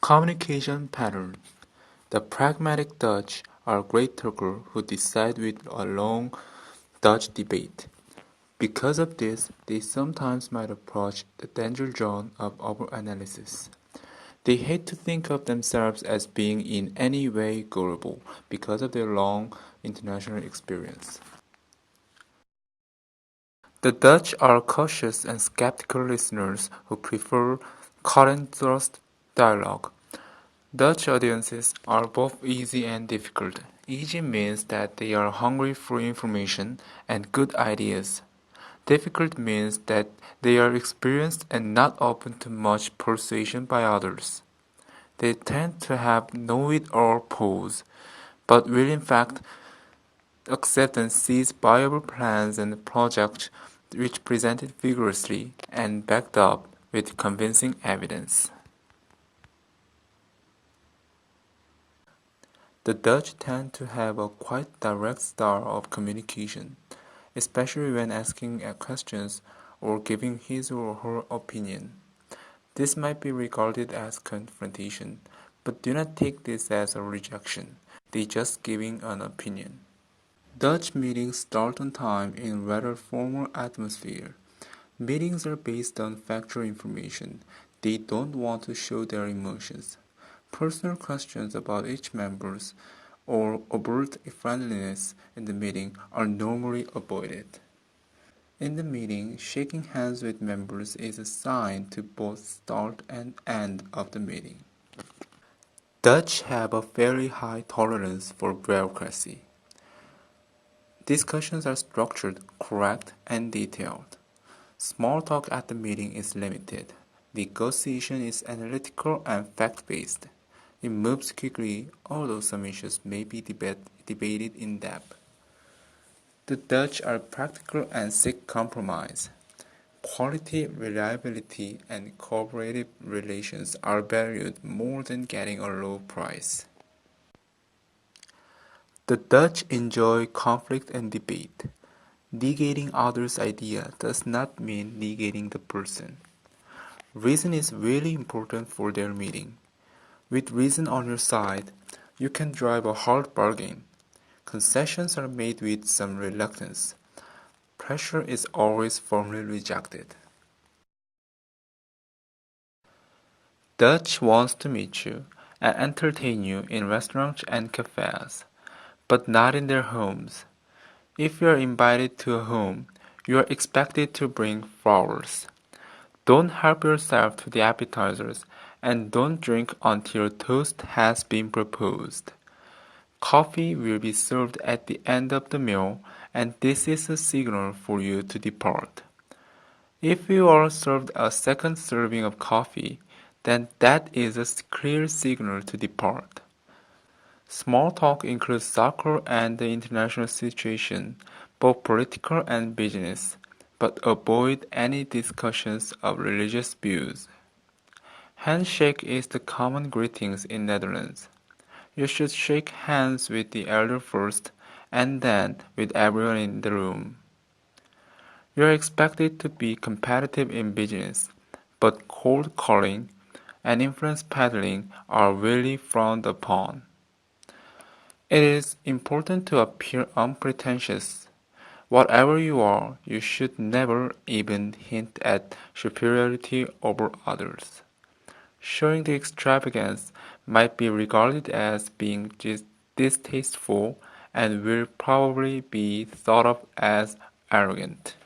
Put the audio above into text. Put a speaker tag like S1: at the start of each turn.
S1: Communication pattern. The pragmatic Dutch are great talkers who decide with a long Dutch debate. Because of this, they sometimes might approach the danger zone of overanalysis. They hate to think of themselves as being in any way gullible because of their long international experience. The Dutch are cautious and skeptical listeners who prefer cut-and-thrust dialogue. Dutch audiences are both easy and difficult. Easy means that they are hungry for information and good ideas. Difficult means that they are experienced and not open to much persuasion by others. They tend to have know-it-all pose, but will in fact accept and seize viable plans and projects which presented vigorously and backed up with convincing evidence. The Dutch tend to have a quite direct style of communication, especially when asking questions or giving his or her opinion. This might be regarded as confrontation, but do not take this as a rejection. They just giving an opinion. Dutch meetings start on time in rather formal atmosphere. Meetings are based on factual information. They don't want to show their emotions. Personal questions about each member's or overt friendliness in the meeting are normally avoided. In the meeting, shaking hands with members is a sign to both start and end of the meeting. Dutch have a very high tolerance for bureaucracy. Discussions are structured, correct, and detailed. Small talk at the meeting is limited. Negotiation is analytical and fact-based. It moves quickly, although some issues may be debated in depth. The Dutch are practical and seek compromise. Quality, reliability, and cooperative relations are valued more than getting a low price. The Dutch enjoy conflict and debate. Negating others' idea does not mean negating the person. Reason is really important for their meeting. With reason on your side, you can drive a hard bargain. Concessions are made with some reluctance. Pressure is always firmly rejected. Dutch wants to meet you and entertain you in restaurants and cafes, but not in their homes. If you are invited to a home, you are expected to bring flowers. Don't help yourself to the appetizers and don't drink until a toast has been proposed. Coffee will be served at the end of the meal, and this is a signal for you to depart. If you are served a second serving of coffee, then that is a clear signal to depart. Small talk includes soccer and the international situation, both political and business, but avoid any discussions of religious views. Handshake is the common greetings in Netherlands. You should shake hands with the elder first and then with everyone in the room. You are expected to be competitive in business, but cold calling and influence peddling are really frowned upon. It is important to appear unpretentious. Whatever you are, you should never even hint at superiority over others. Showing the extravagance might be regarded as being distasteful and will probably be thought of as arrogant.